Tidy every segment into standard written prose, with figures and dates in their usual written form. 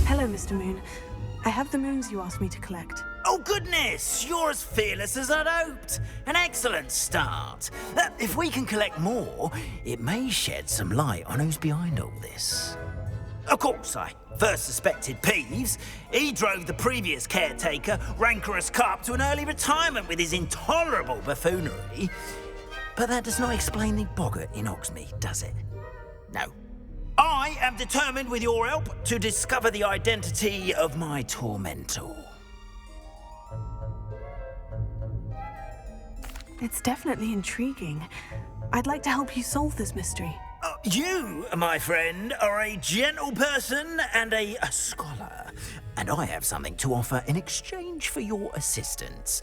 Hello, Mr. Moon. I have the moons you asked me to collect. Oh goodness, you're as fearless as I'd hoped. An excellent start. If we can collect more, it may shed some light on who's behind all this. Of course, I first suspected Peeves. He drove the previous caretaker, rancorous Carp, to an early retirement with his intolerable buffoonery. But that does not explain the boggart in Hogsmeade, does it? No. I am determined, with your help, to discover the identity of my tormentor. It's definitely intriguing. I'd like to help you solve this mystery. You, my friend, are a gentle person and a scholar, and I have something to offer in exchange for your assistance.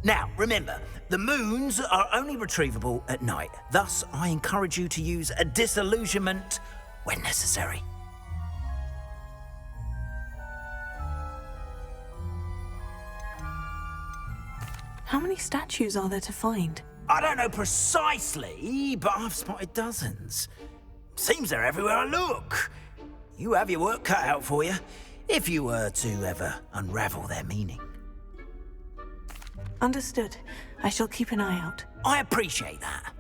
Now, remember, the moons are only retrievable at night. Thus, I encourage you to use a disillusionment when necessary. How many statues are there to find? I don't know precisely, but I've spotted dozens. Seems they're everywhere I look. You have your work cut out for you, if you were to ever unravel their meaning. Understood. I shall keep an eye out. I appreciate that.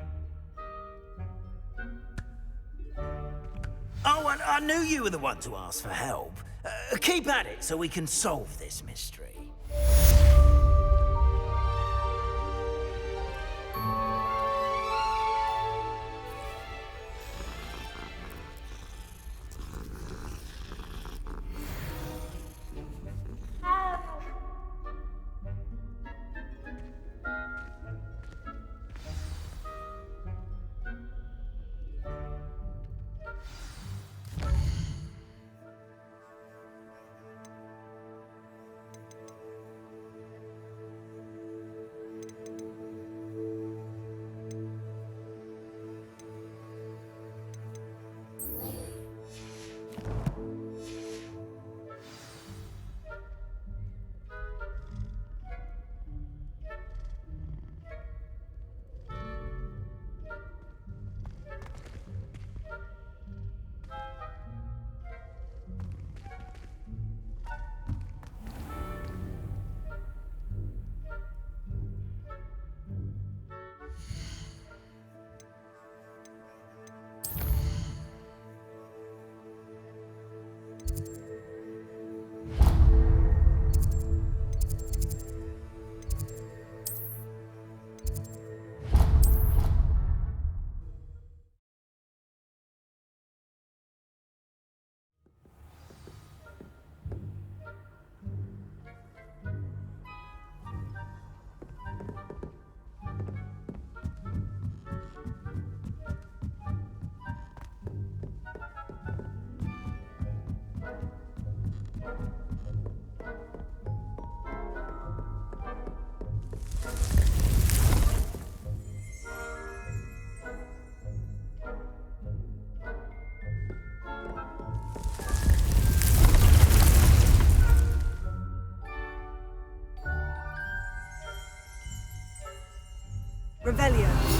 Oh, and I knew you were the one to ask for help. Keep at it so we can solve this mystery. Revelio.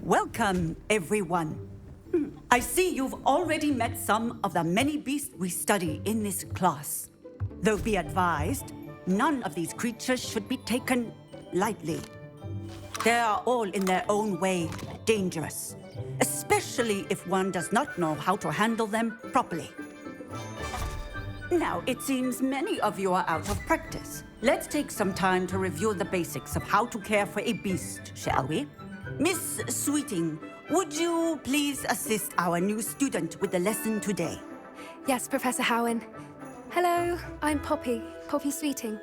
Welcome, everyone. I see you've already met some of the many beasts we study in this class. Though be advised, none of these creatures should be taken lightly. They are all in their own way dangerous, especially if one does not know how to handle them properly. Now, it seems many of you are out of practice. Let's take some time to review the basics of how to care for a beast, shall we? Miss Sweeting, would you please assist our new student with the lesson today? Yes, Professor Howen. Hello, I'm Poppy Sweeting.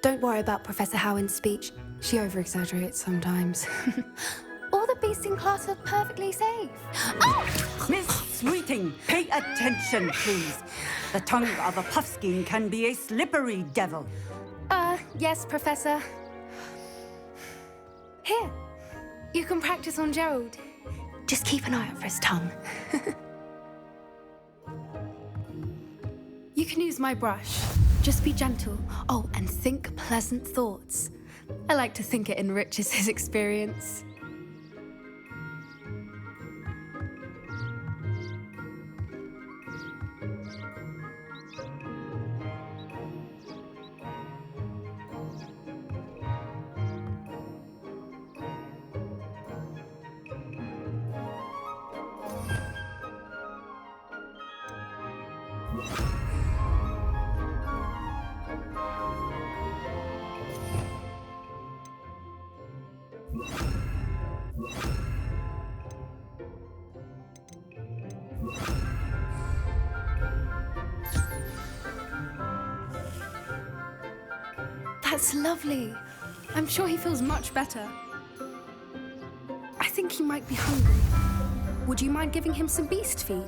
Don't worry about Professor Howen's speech. She over-exaggerates sometimes. All the beasts in class are perfectly safe. Oh! Miss Sweeting, pay attention, please. The tongue of a puffskein can be a slippery devil. Yes, Professor. Here, you can practice on Gerald. Just keep an eye out for his tongue. You can use my brush. Just be gentle. Oh, and think pleasant thoughts. I like to think it enriches his experience. That's lovely. I'm sure he feels much better. I think he might be hungry. Would you mind giving him some beast feed?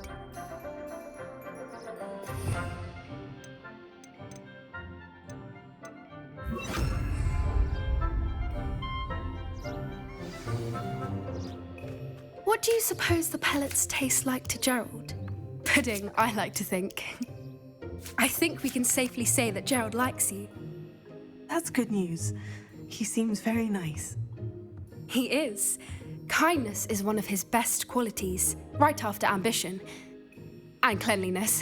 What do you suppose the pellets taste like to Gerald? Pudding, I like to think. I think we can safely say that Gerald likes you. That's good news. He seems very nice. He is. Kindness is one of his best qualities, right after ambition. And cleanliness.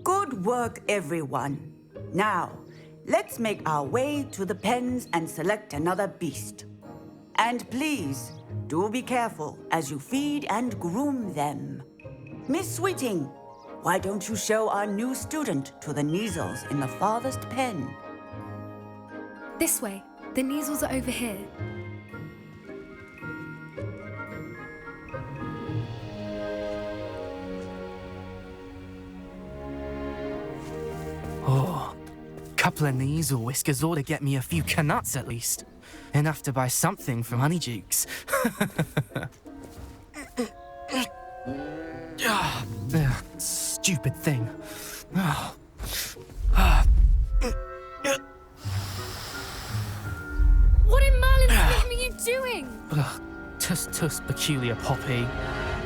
Good work, everyone. Now, let's make our way to the pens and select another beast. And please, do be careful as you feed and groom them. Miss Sweeting, why don't you show our new student to the Neasels in the farthest pen? This way. The Neasels are over here. Oh, couple of Neasel whiskers ought to get me a few canuts at least. Enough to buy something from Honeydukes. Stupid thing. Oh. What in Merlin's name are you doing? Tuss, peculiar Poppy.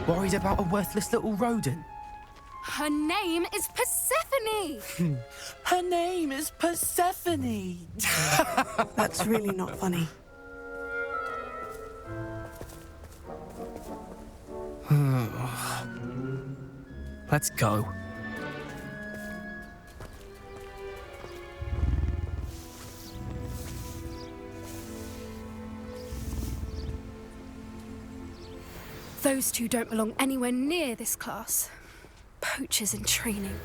Worried about a worthless little rodent. Her name is Persephone! Her name is Persephone! That's really not funny. Let's go. Those two don't belong anywhere near this class. Poachers in training.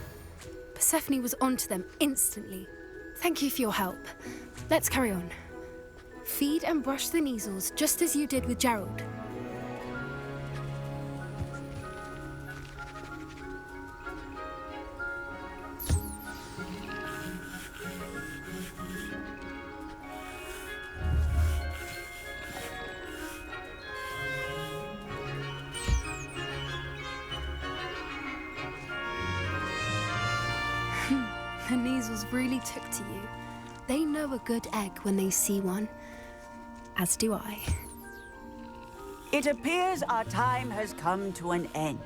Persephone was onto them instantly. Thank you for your help. Let's carry on. Feed and brush the Neasels just as you did with Gerald. The Neasels really took to you. They know a good egg when they see one. As do I. It appears our time has come to an end.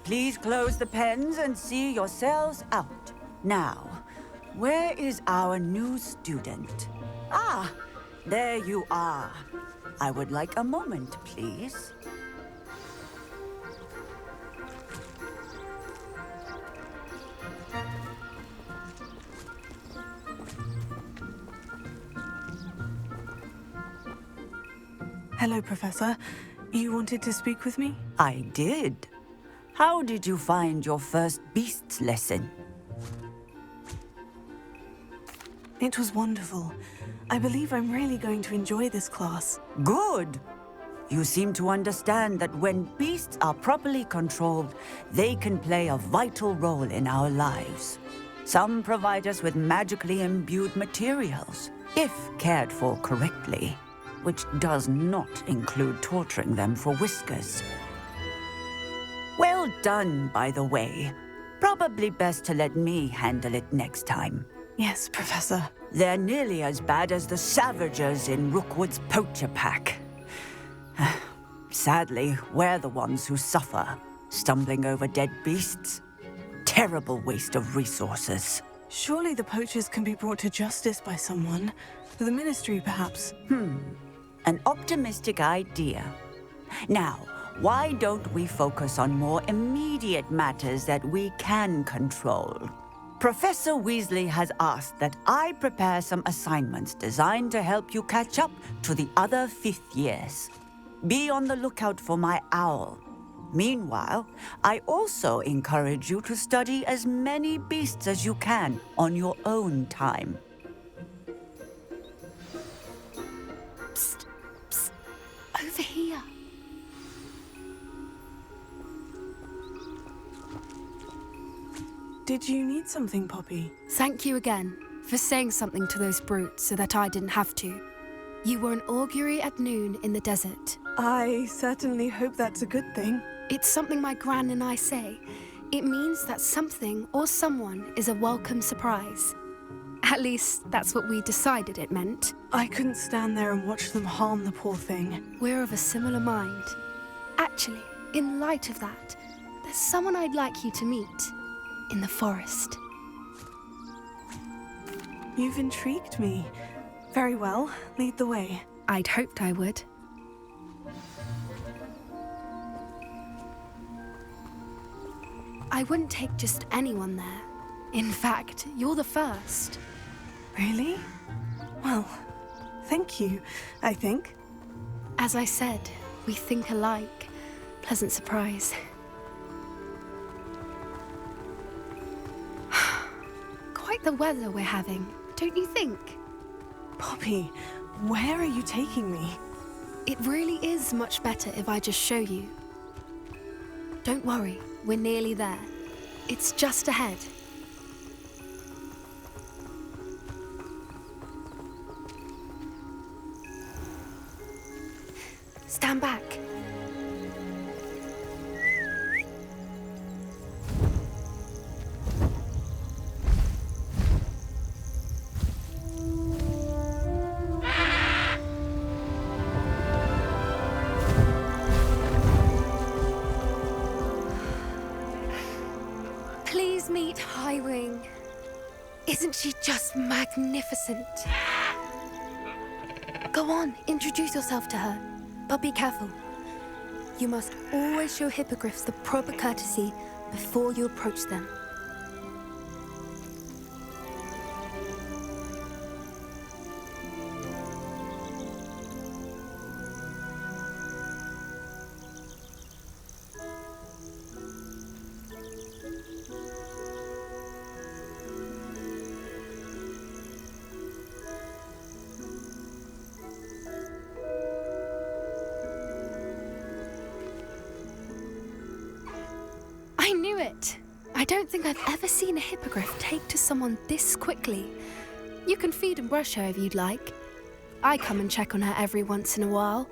Please close the pens and see yourselves out. Now, where is our new student? Ah, there you are. I would like a moment, please. Hello, Professor. You wanted to speak with me? I did. How did you find your first beasts lesson? It was wonderful. I believe I'm really going to enjoy this class. Good. You seem to understand that when beasts are properly controlled, they can play a vital role in our lives. Some provide us with magically imbued materials, if cared for correctly, which does not include torturing them for whiskers. Well done, by the way. Probably best to let me handle it next time. Yes, Professor. They're nearly as bad as the Savagers in Rookwood's poacher pack. Sadly, we're the ones who suffer, stumbling over dead beasts. Terrible waste of resources. Surely the poachers can be brought to justice by someone. The Ministry, perhaps. An optimistic idea. Now, why don't we focus on more immediate matters that we can control? Professor Weasley has asked that I prepare some assignments designed to help you catch up to the other fifth years. Be on the lookout for my owl. Meanwhile, I also encourage you to study as many beasts as you can on your own time. Psst, psst, over here. Did you need something, Poppy? Thank you again for saying something to those brutes so that I didn't have to. You were an augury at noon in the desert. I certainly hope that's a good thing. It's something my gran and I say. It means that something or someone is a welcome surprise. At least, that's what we decided it meant. I couldn't stand there and watch them harm the poor thing. We're of a similar mind. Actually, in light of that, there's someone I'd like you to meet in the forest. You've intrigued me. Very well, lead the way. I'd hoped I would. I wouldn't take just anyone there. In fact, you're the first. Really? Well, thank you, I think. As I said, we think alike. Pleasant surprise. Quite the weather we're having, don't you think? Poppy, where are you taking me? It really is much better if I just show you. Don't worry, we're nearly there. It's just ahead. Stand back. Please meet Highwing. Isn't she just magnificent? Go on, introduce yourself to her. But be careful. You must always show hippogriffs the proper courtesy before you approach them. I knew it! I don't think I've ever seen a hippogriff take to someone this quickly. You can feed and brush her if you'd like. I come and check on her every once in a while.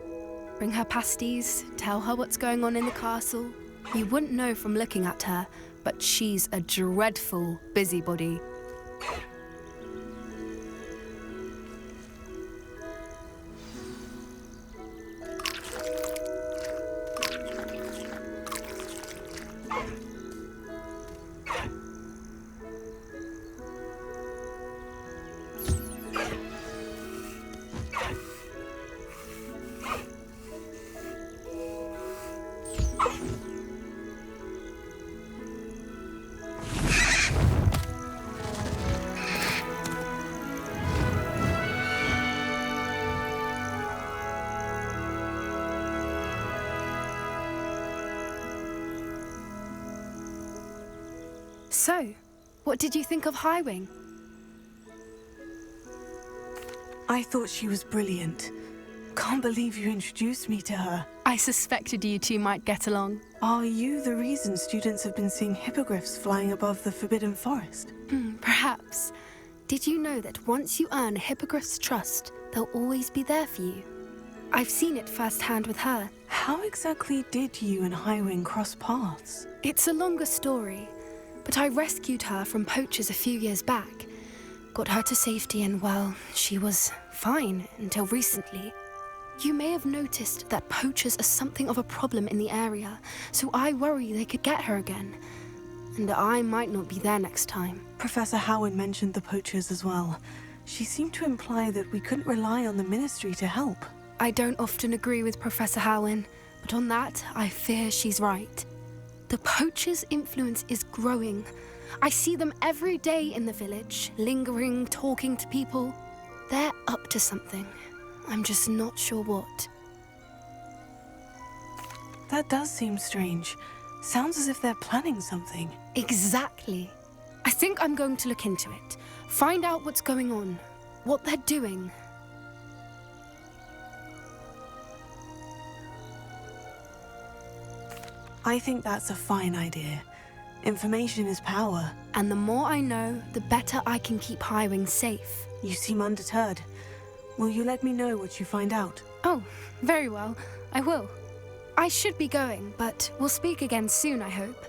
Bring her pasties, tell her what's going on in the castle. You wouldn't know from looking at her, but she's a dreadful busybody. So, what did you think of Highwing? I thought she was brilliant. Can't believe you introduced me to her. I suspected you two might get along. Are you the reason students have been seeing hippogriffs flying above the Forbidden Forest? Perhaps. Did you know that once you earn a hippogriff's trust, they'll always be there for you? I've seen it firsthand with her. How exactly did you and Highwing cross paths? It's a longer story, but I rescued her from poachers a few years back. Got her to safety and, well, she was fine until recently. You may have noticed that poachers are something of a problem in the area, so I worry they could get her again. And I might not be there next time. Professor Howard mentioned the poachers as well. She seemed to imply that we couldn't rely on the Ministry to help. I don't often agree with Professor Howin, but on that, I fear she's right. The poachers' influence is growing. I see them every day in the village, lingering, talking to people. They're up to something. I'm just not sure what. That does seem strange. Sounds as if they're planning something. Exactly. I think I'm going to look into it. Find out what's going on, what they're doing. I think that's a fine idea. Information is power. And the more I know, the better I can keep Highwing safe. You seem undeterred. Will you let me know what you find out? Oh, very well. I will. I should be going, but we'll speak again soon, I hope.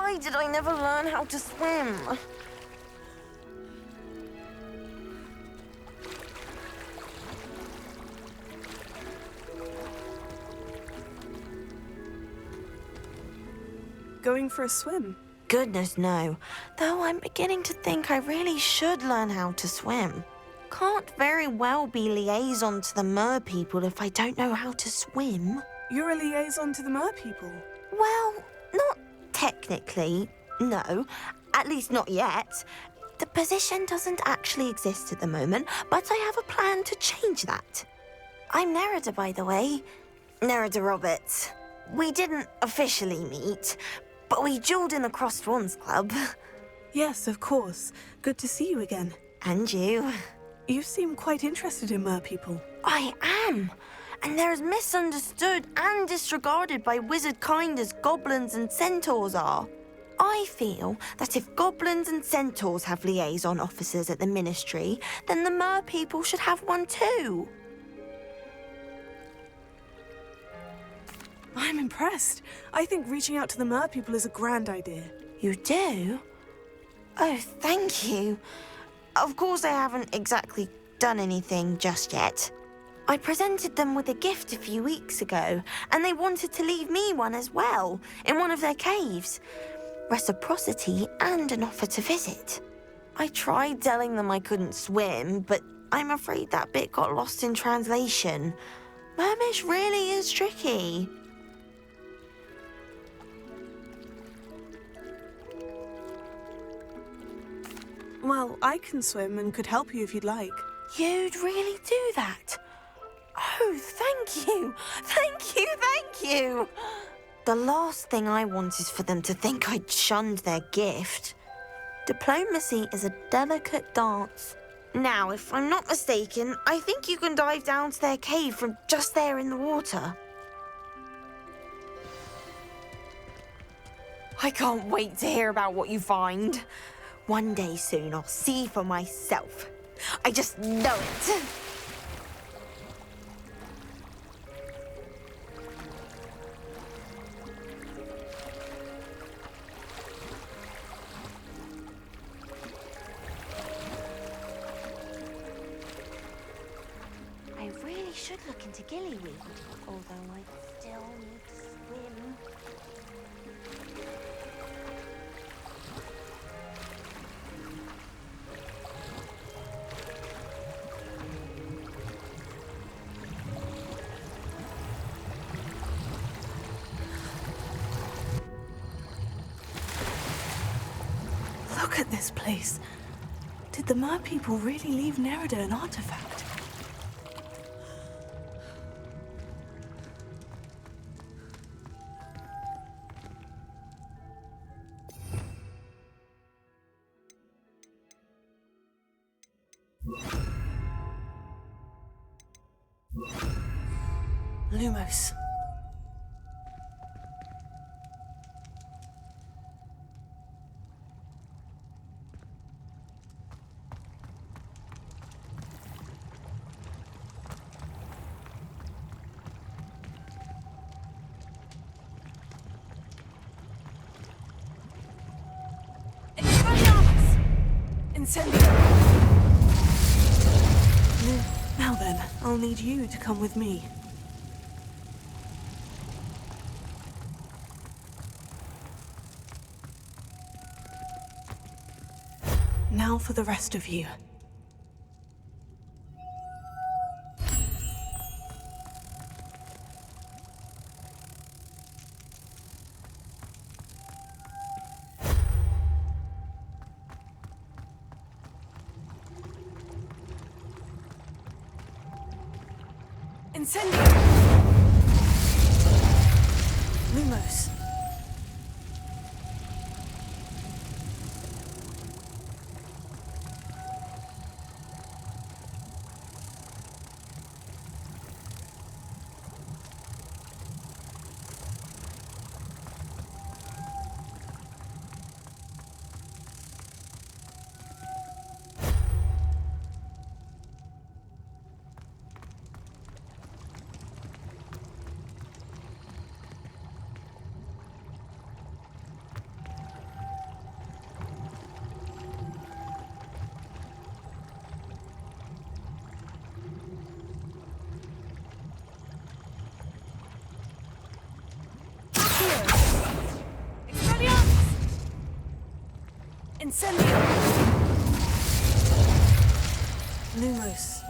Why did I never learn how to swim? Going for a swim? Goodness, no. Though I'm beginning to think I really should learn how to swim. Can't very well be liaison to the mer people if I don't know how to swim. You're a liaison to the mer people. Well, not technically, no. At least not yet. The position doesn't actually exist at the moment, but I have a plan to change that. I'm Nerida, by the way. Nerida Roberts. We didn't officially meet, but we duelled in the Crossed Wands Club. Yes, of course. Good to see you again. And you. You seem quite interested in mer people. I am. And they're as misunderstood and disregarded by wizard kind as goblins and centaurs are. I feel that if goblins and centaurs have liaison officers at the ministry, then the mer people should have one too. I'm impressed. I think reaching out to the mer people is a grand idea. You do? Oh, thank you. Of course I haven't exactly done anything just yet. I presented them with a gift a few weeks ago, and they wanted to leave me one as well, in one of their caves. Reciprocity and an offer to visit. I tried telling them I couldn't swim, but I'm afraid that bit got lost in translation. Mermish really is tricky. Well, I can swim and could help you if you'd like. You'd really do that? Oh, thank you! Thank you, thank you! The last thing I want is for them to think I'd shunned their gift. Diplomacy is a delicate dance. Now, if I'm not mistaken, I think you can dive down to their cave from just there in the water. I can't wait to hear about what you find. One day soon, I'll see for myself. I just know it. I really should look into Gillyweed, although I still need to swim. Look at this place. Did the mer people really leave Nerida an artifact? Lumos. Incendio! Now then, I'll need you to come with me. Now for the rest of you. Incendio! Lumos. Incendio! Lumos.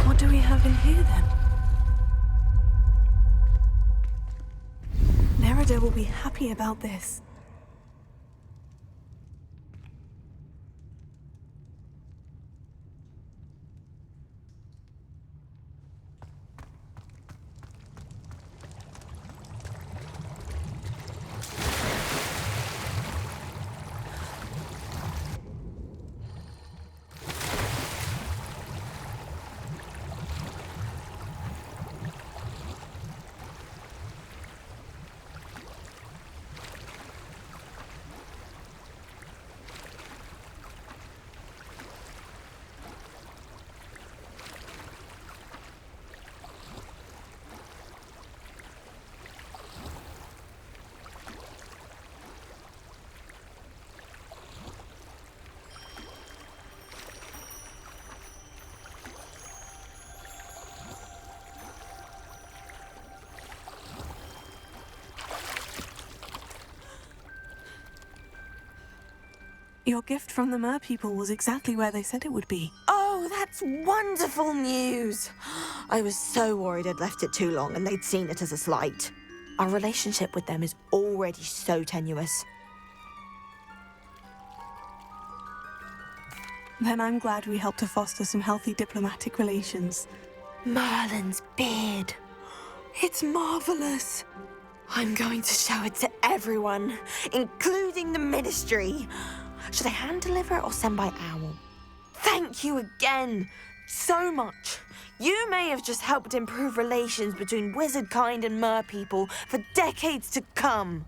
What do we have in here then? Nerida will be happy about this. Your gift from the Mer people was exactly where they said it would be. Oh, that's wonderful news! I was so worried I'd left it too long and they'd seen it as a slight. Our relationship with them is already so tenuous. Then I'm glad we helped to foster some healthy diplomatic relations. Merlin's beard. It's marvelous. I'm going to show it to everyone, including the Ministry. Should I hand deliver it or send by owl? Thank you again so much. You may have just helped improve relations between wizard kind and mer people for decades to come.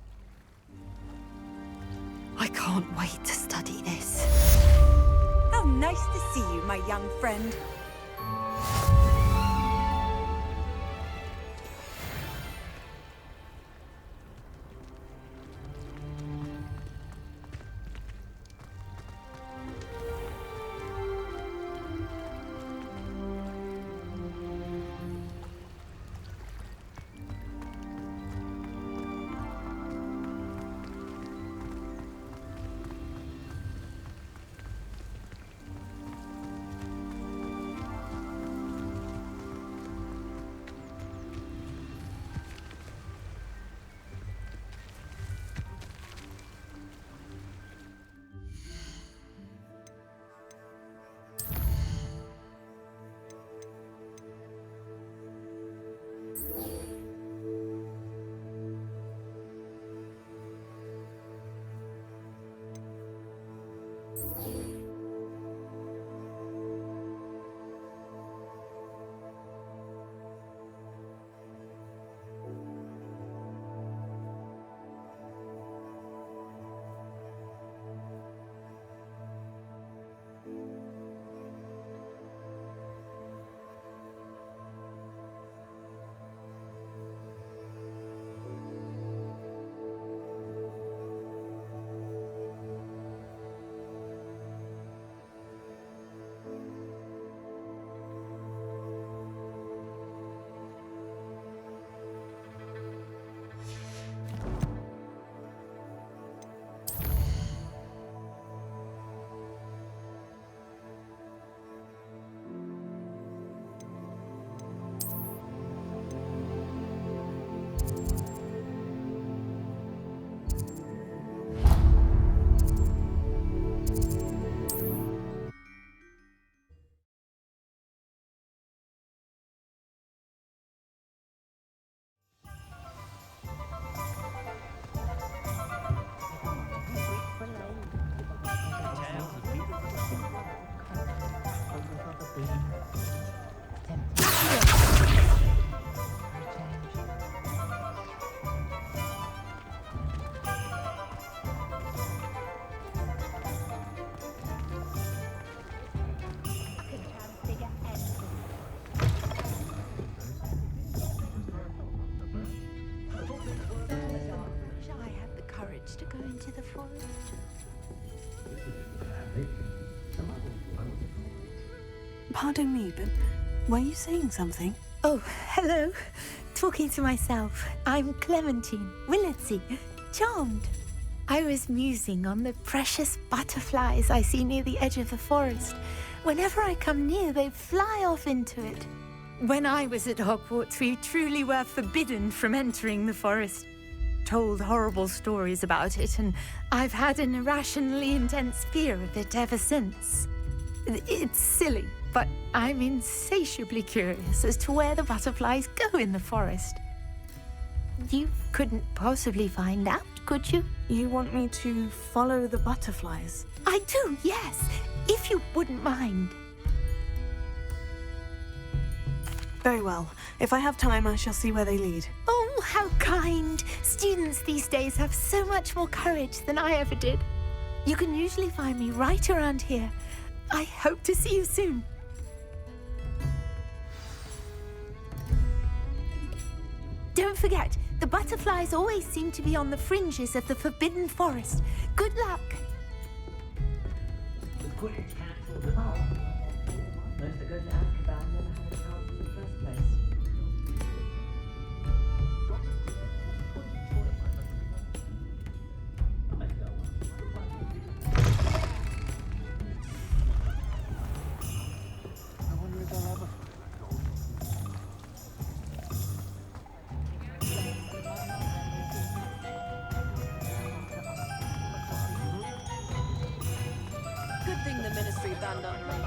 I can't wait to study this. How nice to see you, my young friend. forest. Pardon me, but were you saying something? Oh, hello. Talking to myself. I'm Clementine, Willardsey, charmed. I was musing on the precious butterflies I see near the edge of the forest. Whenever I come near, they fly off into it. When I was at Hogwarts, we truly were forbidden from entering the forest. Told horrible stories about it, and I've had an irrationally intense fear of it ever since. It's silly, but I'm insatiably curious as to where the butterflies go in the forest. You couldn't possibly find out, could you? You want me to follow the butterflies? I do, yes, if you wouldn't mind. Very well. If I have time, I shall see where they lead. Oh, how kind! Students these days have so much more courage than I ever did. You can usually find me right around here. I hope to see you soon. Don't forget, the butterflies always seem to be on the fringes of the Forbidden Forest. Good luck! The Quidditch cancelled the all. Most that go to Azkaban never had a chance in the first place. I wonder if they'll ever. Good thing the Ministry banned unreal.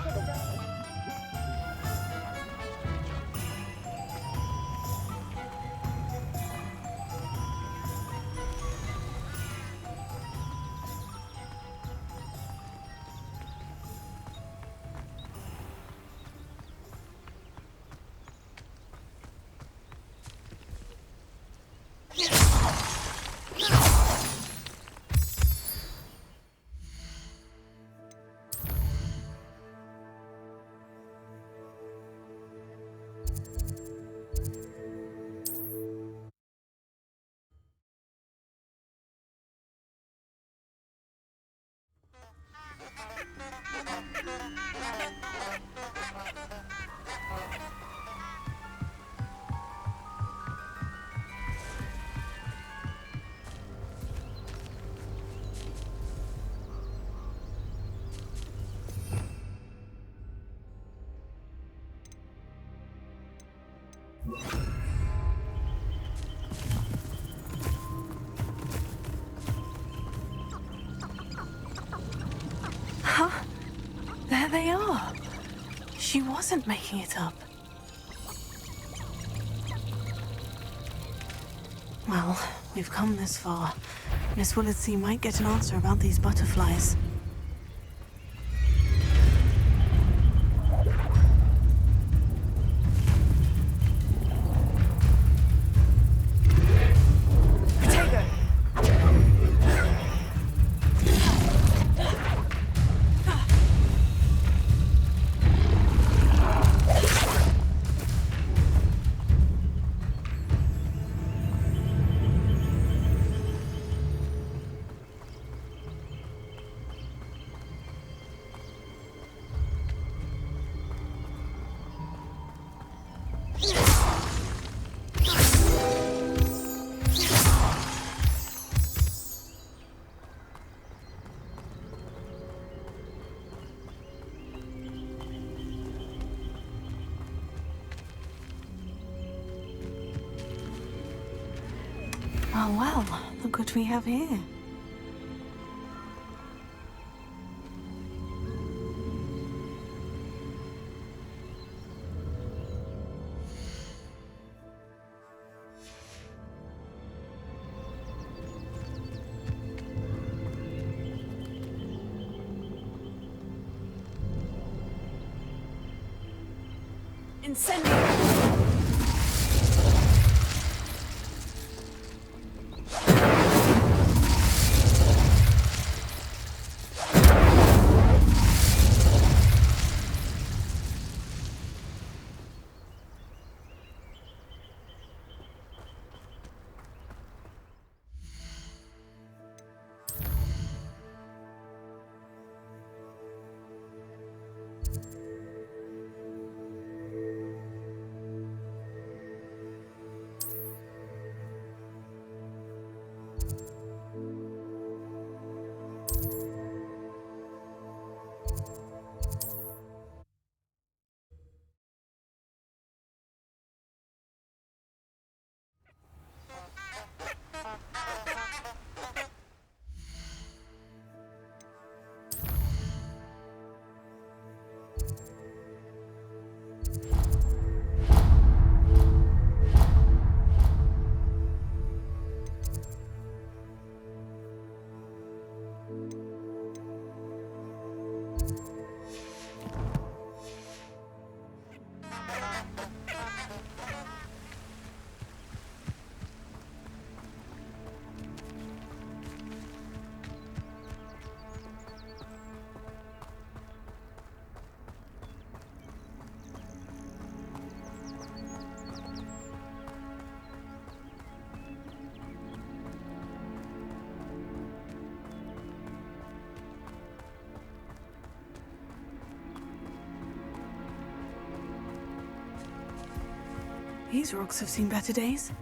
Huh? There they are. She wasn't making it up. Well, we've come this far. Miss Willardsey might get an answer about these butterflies. Oh well, look what we have here. Incendio! These rocks have seen better days.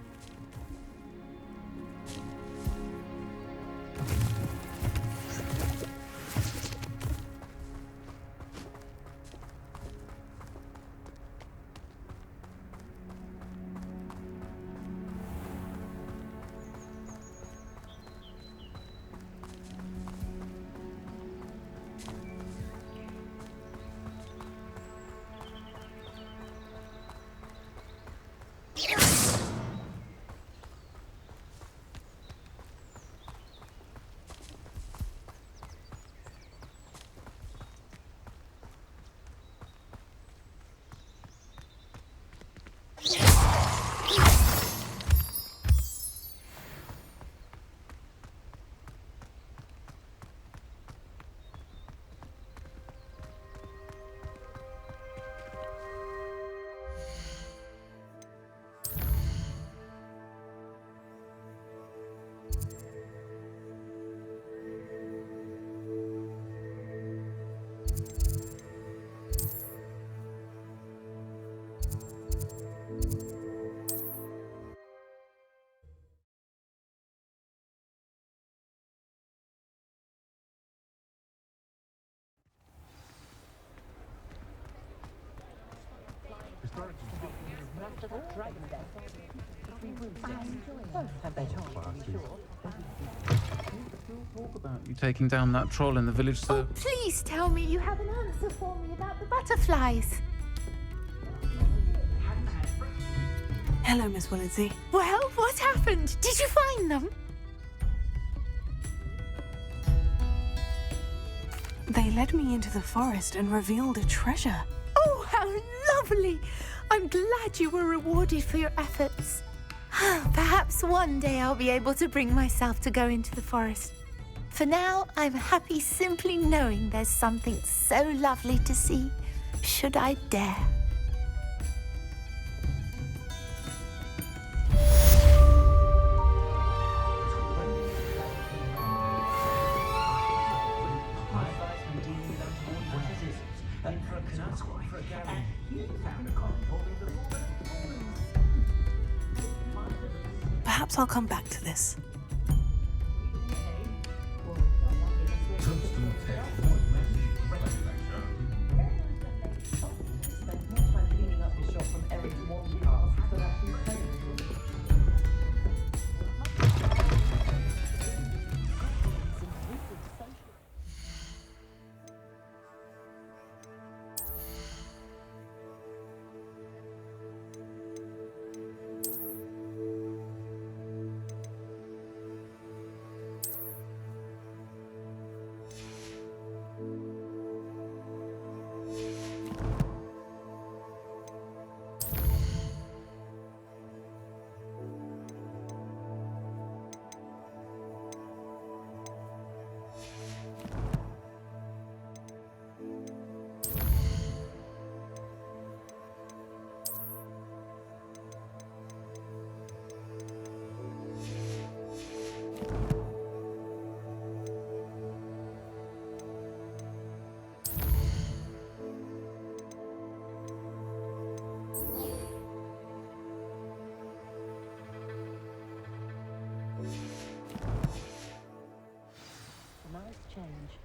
Talk about you taking down that troll in the village, sir. Oh, please tell me you have an answer for me about the butterflies. Hello, Miss Willitsey. Well, what happened? Did you find them? They led me into the forest and revealed a treasure. Oh, how lovely! I'm glad you were rewarded for your efforts. Perhaps one day I'll be able to bring myself to go into the forest. For now, I'm happy simply knowing there's something so lovely to see, should I dare. Perhaps I'll come back to this. Change.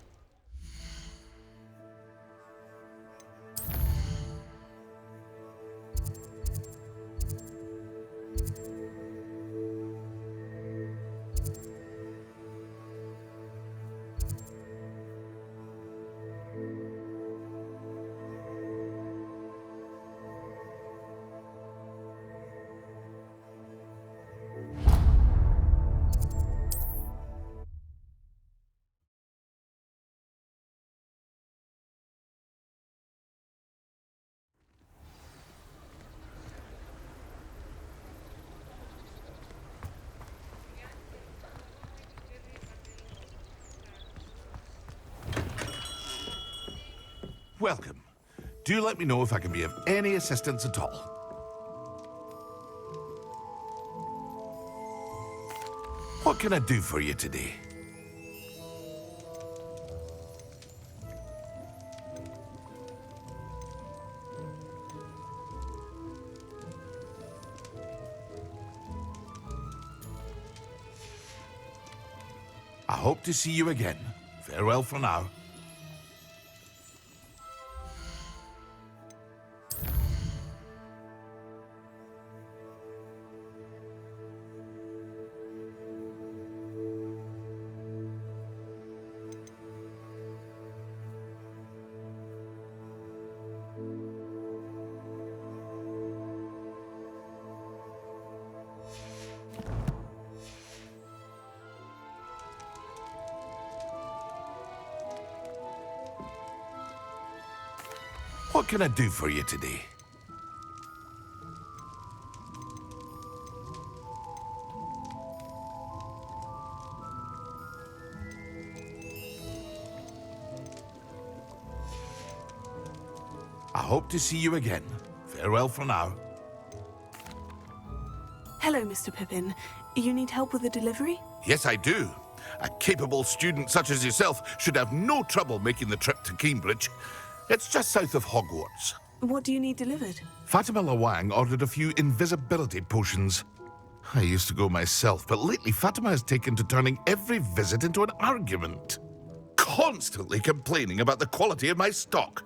Welcome. Do let me know if I can be of any assistance at all. What can I do for you today? I hope to see you again. Farewell for now. What can I do for you today? I hope to see you again. Farewell for now. Hello, Mr. Pippin. You need help with a delivery? Yes, I do. A capable student such as yourself should have no trouble making the trip to Cambridge. It's just south of Hogwarts. What do you need delivered? Fatima Lawang ordered a few invisibility potions. I used to go myself, but lately Fatima has taken to turning every visit into an argument. Constantly complaining about the quality of my stock.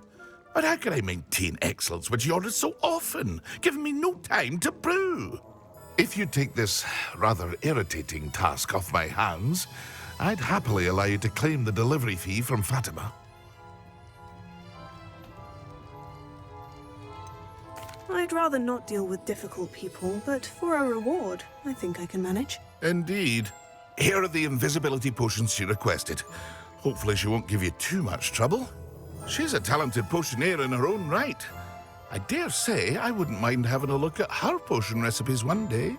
But how can I maintain excellence when she orders so often, giving me no time to brew? If you take this rather irritating task off my hands, I'd happily allow you to claim the delivery fee from Fatima. I'd rather not deal with difficult people, but for a reward, I think I can manage. Indeed. Here are the invisibility potions she requested. Hopefully she won't give you too much trouble. She's a talented potioneer in her own right. I dare say I wouldn't mind having a look at her potion recipes one day.